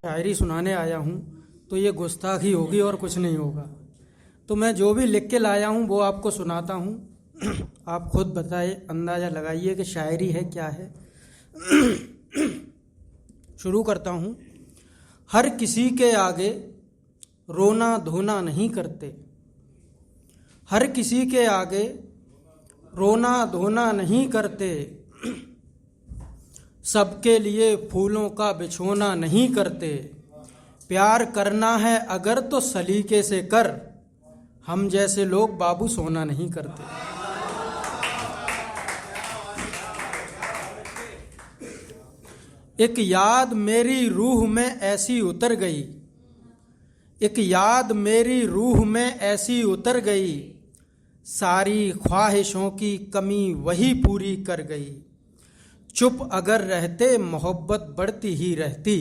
शायरी सुनाने आया हूँ तो ये गुस्ताखी होगी और कुछ नहीं होगा। तो मैं जो भी लिख के लाया हूँ वो आपको सुनाता हूँ। आप खुद बताइए, अंदाज़ा लगाइए कि शायरी है क्या है। शुरू करता हूँ। हर किसी के आगे रोना धोना नहीं करते, हर किसी के आगे रोना धोना नहीं करते, सबके लिए फूलों का बिछोना नहीं करते। प्यार करना है अगर तो सलीके से कर, हम जैसे लोग बाबू सोना नहीं करते। एक याद मेरी रूह में ऐसी उतर गई, एक याद मेरी रूह में ऐसी उतर गई, सारी ख्वाहिशों की कमी वही पूरी कर गई। चुप अगर रहते मोहब्बत बढ़ती ही रहती,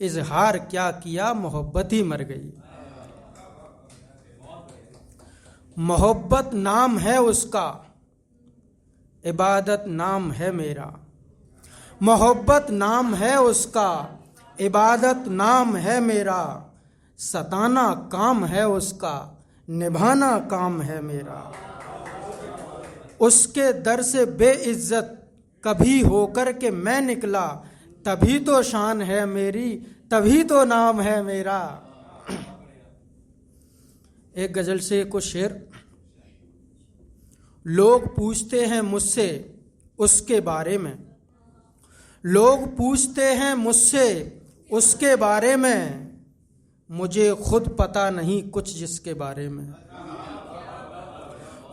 इजहार क्या किया मोहब्बत ही मर गई। मोहब्बत नाम है उसका, इबादत नाम है मेरा। मोहब्बत नाम है उसका, इबादत नाम है मेरा। सताना काम है उसका, निभाना काम है मेरा। उसके दर से बेइज्जत कभी होकर के मैं निकला, तभी तो शान है मेरी, तभी तो नाम है मेरा। एक गजल से कुछ शेर। लोग पूछते हैं मुझसे उसके बारे में, लोग पूछते हैं मुझसे उसके बारे में, मुझे खुद पता नहीं कुछ जिसके बारे में।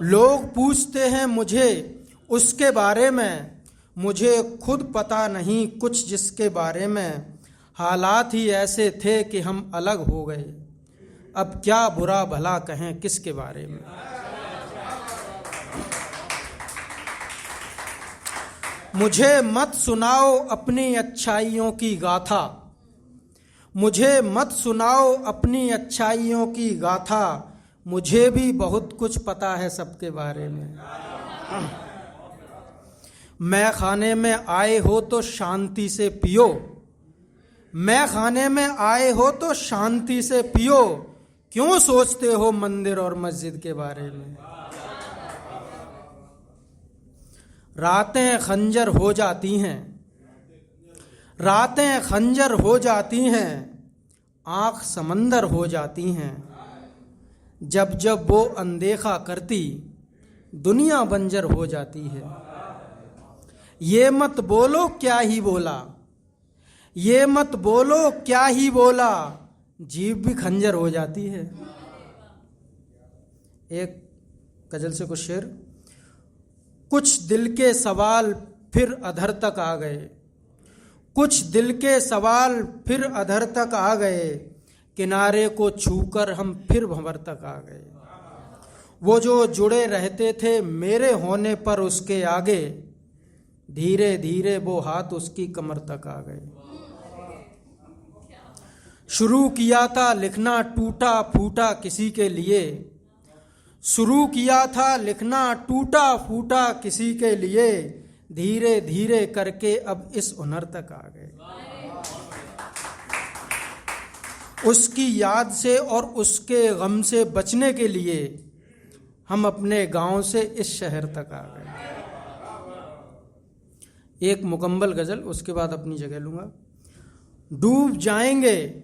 लोग पूछते हैं मुझे उसके बारे में, मुझे खुद पता नहीं कुछ जिसके बारे में। हालात ही ऐसे थे कि हम अलग हो गए, अब क्या बुरा भला कहें किसके बारे में। मुझे मत सुनाओ अपनी अच्छाइयों की गाथा, मुझे मत सुनाओ अपनी अच्छाइयों की गाथा, मुझे भी बहुत कुछ पता है सबके बारे में। मैं खाने में आए हो तो शांति से पियो, मैं खाने में आए हो तो शांति से पियो, क्यों सोचते हो मंदिर और मस्जिद के बारे में। रातें खंजर हो जाती हैं, रातें खंजर हो जाती हैं, आँख समंदर हो जाती हैं। जब जब वो अनदेखा करती दुनिया बंजर हो जाती है। ये मत बोलो क्या ही बोला, ये मत बोलो क्या ही बोला, जीभ भी खंजर हो जाती है। एक गजल से कुछ शेर। कुछ दिल के सवाल फिर अधर तक आ गए, कुछ दिल के सवाल फिर अधर तक आ गए, किनारे को छूकर हम फिर भंवर तक आ गए। वो जो जुड़े रहते थे मेरे होने पर उसके आगे, धीरे धीरे वो हाथ उसकी कमर तक आ गए। शुरू किया था लिखना टूटा फूटा किसी के लिए, शुरू किया था लिखना टूटा फूटा किसी के लिए, धीरे धीरे करके अब इस हुनर तक आ गए। उसकी याद से और उसके गम से बचने के लिए हम अपने गांव से इस शहर तक आ गए। एक मुकम्मल गजल, उसके बाद अपनी जगह लूँगा। डूब जाएंगे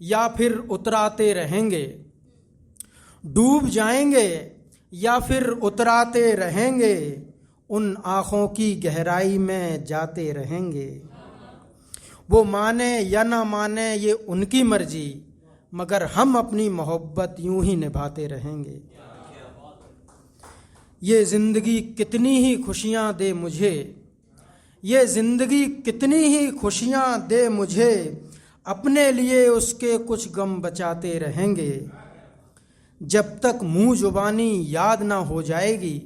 या फिर उतराते रहेंगे, डूब जाएंगे या फिर उतराते रहेंगे, उन आँखों की गहराई में जाते रहेंगे। वो माने या ना माने ये उनकी मर्जी, मगर हम अपनी मोहब्बत यूं ही निभाते रहेंगे। ये ज़िंदगी कितनी ही खुशियाँ दे मुझे, ये ज़िंदगी कितनी ही खुशियाँ दे मुझे, अपने लिए उसके कुछ गम बचाते रहेंगे। जब तक मुँह जुबानी याद ना हो जाएगी,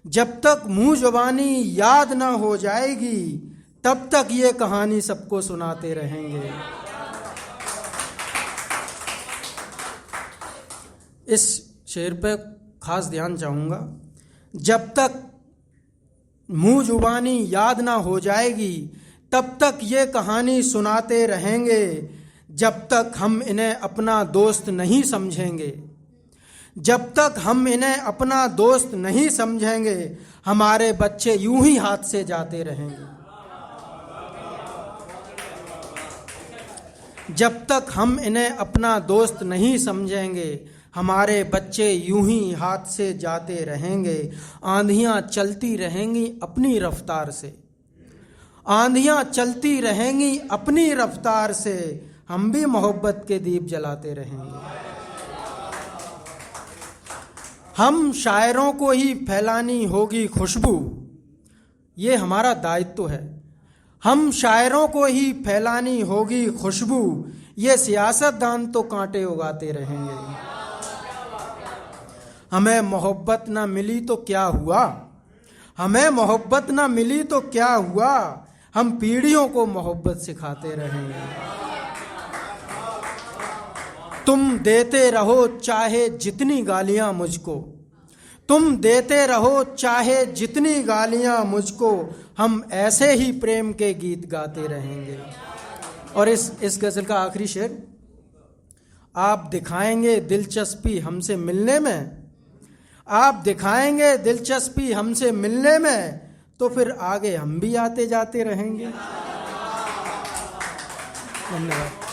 जब तक मुँह जुबानी याद ना हो जाएगी, तब तक ये कहानी सबको सुनाते रहेंगे। इस शेर पे खास ध्यान चाहूँगा। जब तक मुँह जुबानी याद ना हो जाएगी, तब तक ये कहानी सुनाते रहेंगे जब तक हम इन्हें अपना दोस्त नहीं समझेंगे। जब तक हम इन्हें अपना दोस्त नहीं समझेंगे, हमारे बच्चे यूं ही हाथ से जाते रहेंगे। जब तक हम इन्हें अपना दोस्त नहीं समझेंगे, हमारे बच्चे यूं ही हाथ से जाते रहेंगे। आंधियां चलती रहेंगी अपनी रफ्तार से, आंधियां चलती रहेंगी अपनी रफ्तार से, हम भी मोहब्बत के दीप जलाते रहेंगे। हम शायरों को ही फैलानी होगी खुशबू, ये हमारा दायित्व है। हम शायरों को ही फैलानी होगी खुशबू, ये सियासतदान तो कांटे उगाते रहेंगे। हमें मोहब्बत ना मिली तो क्या हुआ, हमें मोहब्बत ना मिली तो क्या हुआ, हम पीढ़ियों को मोहब्बत सिखाते रहेंगे। तुम देते रहो चाहे जितनी गालियां मुझको, तुम देते रहो चाहे जितनी गालियां मुझको, हम ऐसे ही प्रेम के गीत गाते रहेंगे। और इस गजल का आखिरी शेर, आप दिखाएंगे दिलचस्पी हमसे मिलने में, आप दिखाएंगे दिलचस्पी हमसे मिलने में, तो फिर आगे हम भी आते जाते रहेंगे। धन्यवाद।